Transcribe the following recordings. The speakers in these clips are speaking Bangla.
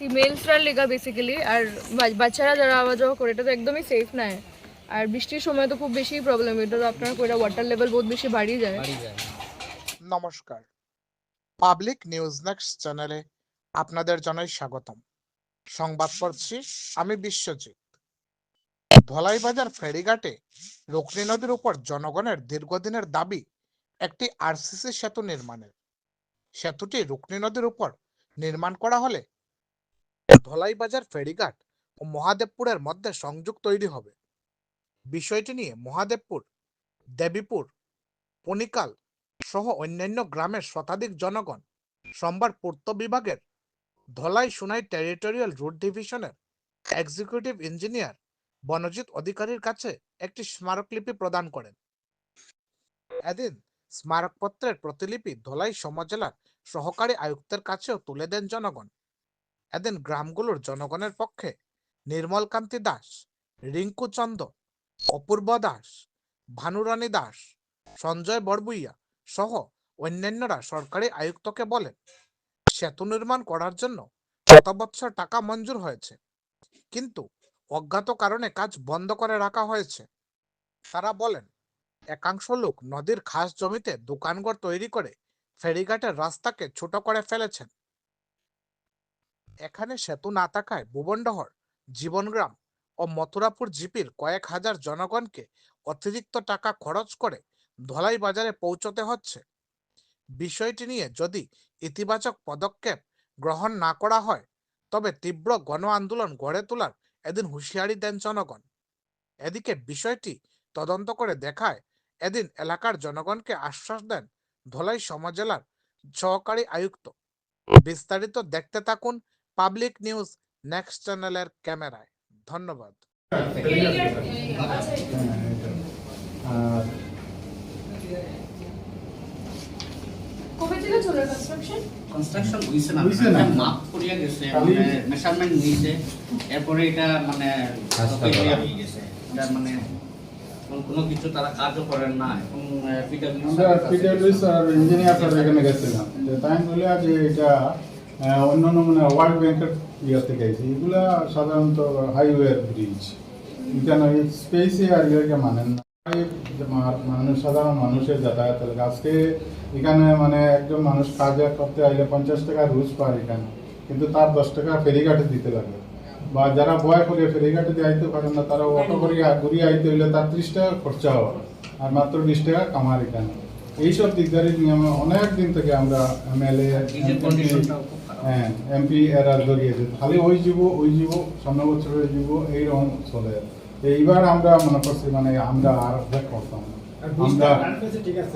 মেলসরা লেগা বেসিক্যালি, আর বাচ্চারা যারা আওয়া যাওয়া করে এটা তো একদমই সেফ নাই। আর বৃষ্টির সময় তো খুব বেশি প্রবলেম, এটা তো আপনার কইরা ওয়াটার লেভেল বহুত বেশি বাড়িয়ে যায়। নমস্কার, পাবলিক নিউজ নেক্সট চ্যানেলে আপনাদের জানাই স্বাগতম। সংবাদ পড়ছি আমি বিশ্বজিৎ। ধলাইবাজার ফেরিঘাটে রুকনি নদীর উপর জনগণের দীর্ঘদিনের দাবি একটি আরসিসি সেতু নির্মাণের। সেতুটি রুকনি নদীর উপর নির্মাণ করা হলে ধলাইবাজার ফেরিঘাট ও মহাদেবপুরের মধ্যে সংযোগ তৈরি হবে। বিষয়টি নিয়ে মহাদেবপুর, দেবীপুর, পনিকাল সহ অন্যান্য গ্রামের শতাধিক জনগণ সোমবার পূর্ত বিভাগের ধলাই সোনাই টেরিটোরিয়াল রুট ডিভিশনের এক্সিকিউটিভ ইঞ্জিনিয়ার বনজিৎ অধিকারীর কাছে একটি স্মারকলিপি প্রদান করেন। এদিন স্মারকপত্রের প্রতিলিপি ধলাই সমজেলার সহকারী আয়ুক্তের কাছেও তুলে দেন জনগণ। এদিন গ্রামগুলোর জনগণের পক্ষে নির্মলকান্তি দাস, রিঙ্কু চন্দ, অপূর্ব দাস, ভানুরানী দাস, সঞ্জয় বড়বুইয়া সহ অন্যান্যরা সরকারি আয়ুক্তকে বলেন, সেতু নির্মাণ করার জন্য গত বছর টাকা মঞ্জুর হয়েছে, কিন্তু অজ্ঞাত কারণে কাজ বন্ধ করে রাখা হয়েছে। তারা বলেন, একাংশ লোক নদীর খাস জমিতে দোকানঘর তৈরি করে ফেরিঘাটের রাস্তাকে ছোট করে ফেলেছেন। এখানে সেতু না থাকায় ভুবনডহর, জীবনগ্রাম ও মথুরাপুর জিপির কয়েক হাজার জনগণকে অতিরিক্ত টাকা খরচ করে ধলাই বাজারে পৌঁছতে হচ্ছে। বিষয়টি নিয়ে যদি ইতিবাচক পদক্ষেপ গ্রহণ না করা হয় তবে তীব্র গণ আন্দোলন গড়ে তোলার এদিন হুঁশিয়ারি দেন জনগণ। এদিকে বিষয়টি তদন্ত করে দেখায় এদিন এলাকার জনগণকে আশ্বাস দেন ধলাই সমজেলার সহকারী আয়ুক্ত। বিস্তারিত দেখতে থাকুন পাবলিক নিউজ নেক্সট চ্যানেলের ক্যামেরায়। ধন্যবাদ। কনস্ট্রাকশন হইছে না, মাপ করিয়া গেছে, মেজারমেন্ট নিছে, এরপরে এটা মানে প্রক্রিয়া হয়ে গেছে। এটা মানে কোনো কিছু তারা কাজও করেন না। এখন পিডব্লিউ স্যার ইঞ্জিনিয়ার স্যার এখানে গেছিলাম, তাই বলে যে এটা অন্যান্য মানে ওয়ার্ল্ড ব্যাংকের ইয়ে থেকে আইছে। এগুলা সাধারণত হাইওয়ের ব্রিজ, এখানে স্পেসে আর ইয়েকে মানেন না। মানুষ, সাধারণ মানুষের যাতায়াত লাগে। আজকে এখানে মানে একজন মানুষ কাজে করতে আইলে 50 টাকা রুজ পায় এখানে, কিন্তু তার 10 টাকা ফেরিঘাটে দিতে লাগে। বা যারা বয় করে ফেরিঘাটে দিয়ে আইতে পারেন না, তারা অটো করে ঘুরিয়ে আইতে হইলে তার 30 টাকা খরচা হয় আর মাত্র 20 টাকা কামার এখানে। এইসব দিকদারির নিয়মে অনেক দিন থেকে আমরা এমএলএ, এমপি এরা জড়িয়েছে। খালি ওই জীব সামনে বছর ওই জীব এইরকম চলে। এইবার আমরা মনে করছি মানে আমরা আর ব্যাক করতাম না। আমরা ঠিক আছে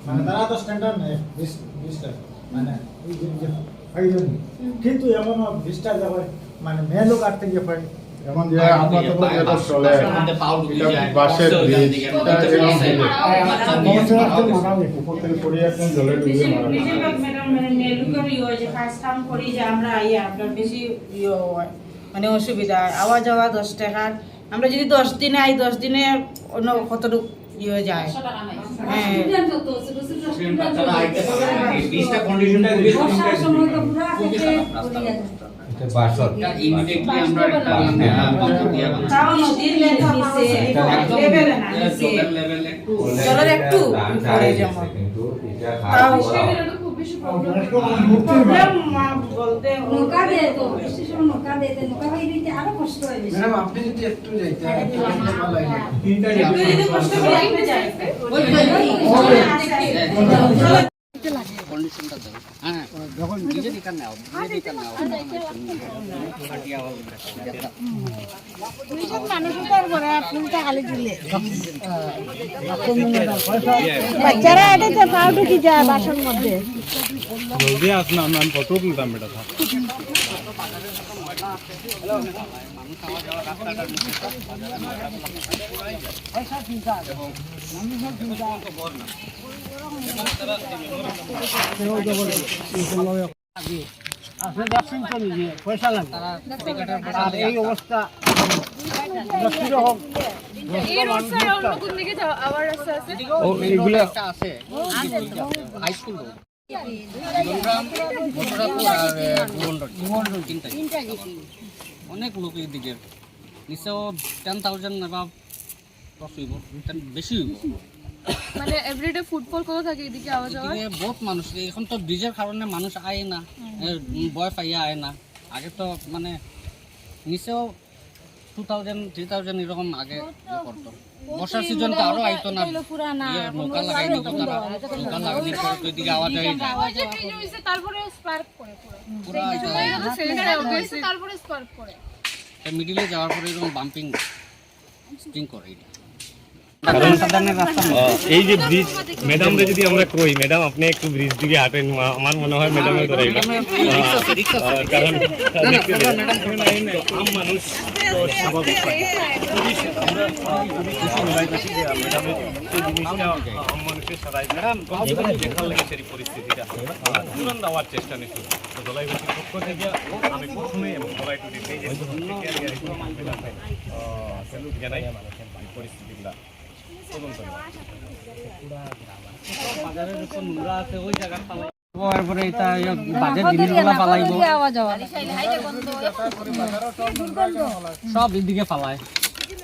মানে তারা তো স্ট্যান্ডার্ড নেই 20 টাকা মানে এই যে ফাইজন, কিন্তু এমন 20 টাকা যাবে মানে মেলো কাটতে গিয়ে পাই এমন যে আপাতত যেটা চলে এটা বাসের ব্রিজ, এটা এরকম মারা উপর থেকে পড়ে একদম জলে ডুবে মারা। বেশিরভাগ ম্যাডাম মানে মেলুকার ইয়ে যে ফার্স্ট টাইম করি যে আমরা আইয়া আপনার বেশি ইয়ে মানে অসুবিধা আওয়া যাওয়া 10 টাকার। আমরা যদি 10 দিনে আই 10 দিনে অন্য কতটুকু ইয়ে যায়। হ্যাঁ বিশটা কন্ডিশনটা ইমিডিয়েটলি আমরা একটা বন্ধ দিয়া বানাই। তাও নদীর লেভেল একটু জলের একটু পড়ে যেমন তাও খুব বেশি প্রবলেম বলতে নৌকা দেয় তো স্টেশন নৌকা দেয় নৌকা হয়ে দিতে আরো কষ্ট হয় বেশি। ম্যাডাম আপনি যদি একটু যাইতে ভালো লাগে, তিনটা যদি কষ্ট করে আপনি যাইতে কন্ডিশনটা দাও। হ্যাঁ যখন নিজের দিকে নাও, নিজের দিকে নাও কাটিয়া হবে দুইজন মানুষ উপর ফুলটা খালি দিলে বাচ্চারা এটাতে পাও ঢুকি যায় বাসন মধ্যে। জলদি আসুন, আমরা কত বলতাম বেটা থাক। পয়সা লাগে আর এই অবস্থা এই রোড স্যার অন্য কোন দিকে যাও আবার রাস্তা আছে? ও এইগুলা আছে হাই স্কুল। অনেক লোক এদিকে নিশ্চয় 10,000 বা ক্রস হইব, বেশি হইব। মানে এভরিডে ফুটবল কত থাকে এদিকে আওয়া যাওয়া? এদিকে বহুত মানুষ, এখন তো ব্রিজের কারণে মানুষ আয় না, ভয় পাইয়া আয় না। আগে তো মানে নিশ্চয় 2,000 3,000 এরকম আগে করতো। বর্ষার সিজন তো আরো আইতো না, নৌকা লাগাই দিত তারা, নৌকা লাগানি করে তো এদিকে আওয়াজ হয় না। পুরা মিডিলে যাওয়ার পরে এরকম বাম্পিং স্প্রিং করে এটা। এই যে ব্রিজ ম্যাডাম রে যদি আমরা কই, ম্যাডাম আপনি একটু ব্রিজ দিকে হাঁটেন, আমার মনে হয় ম্যাডামের ধরে কারণ আম মানুষ তো স্বাভাবিক ম্যাডামের জিনিসটা আম মানুষের সারাই দেখার লাগে সেই পরিস্থিতিটা তুরন্ত দেওয়ার চেষ্টা নিচ্ছি। তো দলাইবাসীর পক্ষ থেকে আমি প্রথমে এবং দলাই টু জানাই পরিস্থিতিগুলা তারপরে এটা বাজেট জিনিসগুলা পালাইব, সব এদিকে পালায়।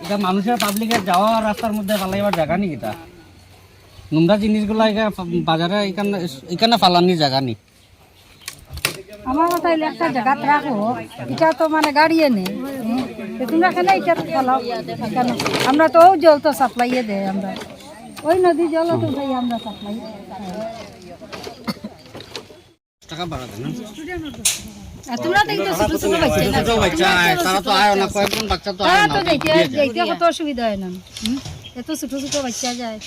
এটা মানুষের পাবলিকের যাওয়া রাস্তার মধ্যে পালাইবার জায়গা নেই। এটা নোংরা জিনিসগুলা বাজারে এখানে ফালানির জায়গা নেই। আমার কথা হইলে একটা জায়গাত রাখো, এটা তো মানে গাড়ি এনে তোমরা কেন এটা ফেলাও কেন? আমরা তো ও জল তো সাপ্লাইয়ে দেয়, আমরা ওই নদী জল তো ভাই আমরা সাপ্লাই। টাকা বাড়া দেয় না, তোমরা দেখি তো ছোট ছোট বাচ্চা, ছোট বাচ্চা তারা তো আয় না, কয়েকজন বাচ্চা তো আয় তারা না, তো যাইতে কত অসুবিধা হয় না। এত ছোট ছোট বাচ্চা যায়।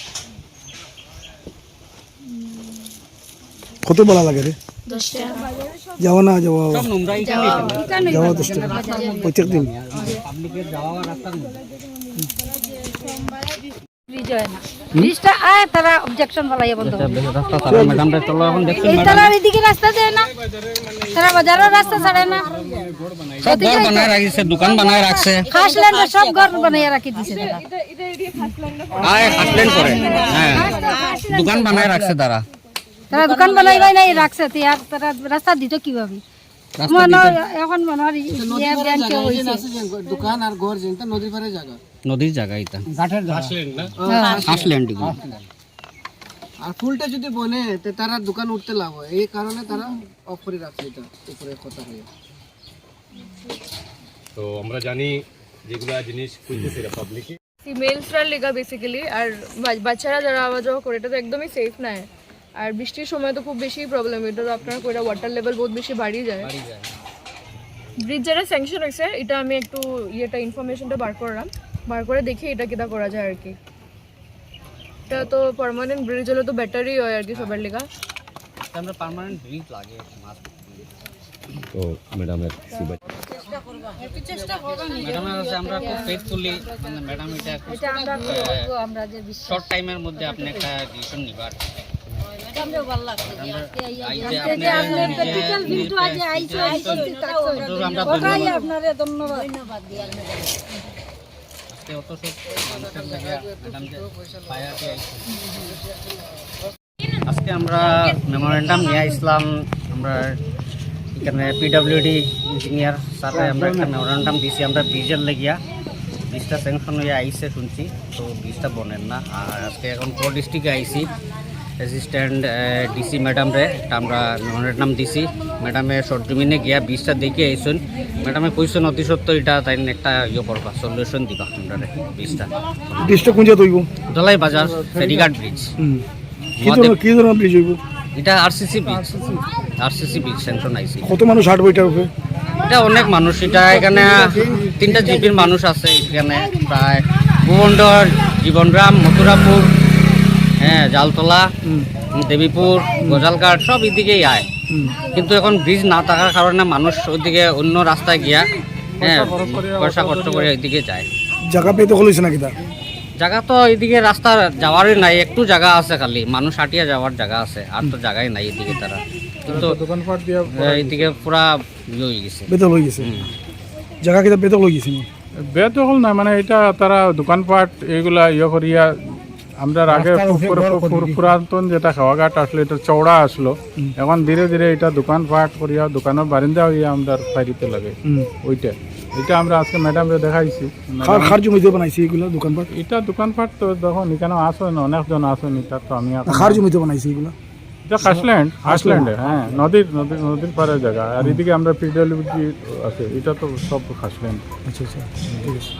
কত বলা লাগে রে? যাওয়া না যাওয়া সব নোংরা এখানে যাওয়া 10 টাকা প্রত্যেক দিন। পাবলিকের যাওয়া রাস্তার মধ্যে ব্রিজ হয় না, ব্রিজটা আয় তারা অবজেকশন ফলাইয়া বন্ধ করে। রাস্তা তারা ম্যাডামরা চলো এখন দেখছি এই তালার এদিকে রাস্তা দেয় না, তারা বাজারের রাস্তা ছাড়ে না, সব ঘর বানায় রাখছে, দোকান বানায় রাখছে, খাস ল্যান্ডে সব ঘর বানাইয়া রাখি দিছে তারা। আয় হাসলেন করে, হ্যাঁ দোকান বানায় রাখছে তারা। তারা দোকান বানাইবাই নাই রাখছে, আর তারা রাস্তা দিত কিভাবে? এখন মনে হয় দোকান আর ঘর যেটা নদীর পারে জায়গা, নদীর জায়গা এটা হাসলেন দিকে। আর ফুলটা যদি বনে তে তারা দোকান উঠতে লাভ হয়, এই কারণে তারা অফ করে রাখছে এটা উপরে কথা হয়ে। তো আমরা জানি যেগুলো জিনিস খুঁজতেছে পাবলিকে মেলসরা লেগা বেসিক্যালি, আর বাচ্চারা যারা আওয়া যাওয়া করে এটা তো একদমই সেফ নয়। আর বৃষ্টির সময় তো খুব বেশি প্রবলেম, এটা তো আপনার কইরা ওয়াটার লেভেল বহুত বেশি বাড়িয়ে যায়। ব্রিজ যেটা স্যাংশন হয়েছে এটা আমি একটু ইনফরমেশনটা বার করে দেখি এটা কিটা করা যায় আর কি। এটা তো পার্মানেন্ট ব্রিজ হলে তো বেটারই হয় আর কি সবার লেগা। আমরা পার্মানেন্ট ব্রিজ লাগে তো ম্যাডামের ম্যাডামের কাছে আমরা খুব ফেথফুলি, মানে ম্যাডাম এটা আমরা যে শর্ট টাইমের মধ্যে আপনি একটা ডিসিশন নিবার। আপনারে ধন্যবাদ। আজকে আমরা মেমোরেন্ডাম নিয়ে আসলাম, আমরা এখানে পিডব্লিউডি ইঞ্জিনিয়ার স্যারে আমরা একটা মেমোরেন্ডাম দিয়েছি আমরা ব্রিজের লেগিয়া। ব্রিজটা স্যাংশন হয়ে আইসে শুনছি, তো ব্রিজটা বনেন না। আর আজকে এখন কোর ডিস্ট্রিক্টে আইসি অ্যাসিস্ট্যান্ট ডিসি ম্যাডামরে একটা আমরা মেমোরেন্ডাম দিছি। ম্যাডামে সরজমিনে গিয়া ব্রিজটা দেখে আইসুন, ম্যাডামে কইসুন অতি সত্য এটা তাই একটা করবা সলিউশন দিবা আমরা ব্রিজটা। ব্রিজটা কোন জায়গা হইব? দলাই বাজার ফেরিঘাট ব্রিজ। কি ধরনের ব্রিজ হইব? এটা আরসিসি ব্রিজ স্যাংশন আইসি। কত মানুষ হাঁটবে এটার উপরে? এটা অনেক মানুষ, এটা এখানে 3টা জিপির মানুষ আছে এখানে, প্রায় ভুবনডর, জীবনগ্রাম, মথুরাপুর, হ্যাঁ জালতলা, দেবীপুর, গজালঘাট সব এদিকেই আয়। কিন্তু এখন ব্রিজ না থাকার কারণে মানুষ ওইদিকে অন্য রাস্তায় গিয়া হ্যাঁ পয়সা খরচ করে এদিকে যায়। জায়গা পেতে হইছে নাকি? তা জায়গা তো এদিকে রাস্তা যাওয়ারই নাই, একটু জায়গা আছে খালি, মানুষ হাঁটিয়া যাওয়ার জায়গা আছে, আর তো জায়গাই নাই এদিকে তারা। কিন্তু দোকানপাট দিয়া এইদিকে পুরা হয়ে গেছে, বেতল হয়ে গেছে, জায়গা কিটা বেতল হয়ে গেছে। বেদখল না, মানে এটা তারা দোকানপাট এগুলা করিয়া আমরা আগে পুরাতন যেটা খাওয়াঘাট আসলো এটা চওড়া আসলো, এখন ধীরে ধীরে এটা দোকানপাট করিয়া দোকানের বারিন্দা হইয়া আমরা ফাইরিতে লাগে ওইটা। এটা আমরা আজকে ম্যাডামরে দেখাইছি। খার জমিতে বানাইছে এগুলো দোকানপাট? এটা দোকানপাট তো যখন এখানে আসেন অনেকজন আসেন, এটা তো আমি খার জমিতে বানাইছে এগুলো? এটা খাসল্যান্ডে, হ্যাঁ, নদীর পাড়ের জায়গা। আর এদিকে আমরা পিডব্লিউডি আছে, এটা তো সব খাসল্যান্ড। আচ্ছা আচ্ছা, ঠিক আছে।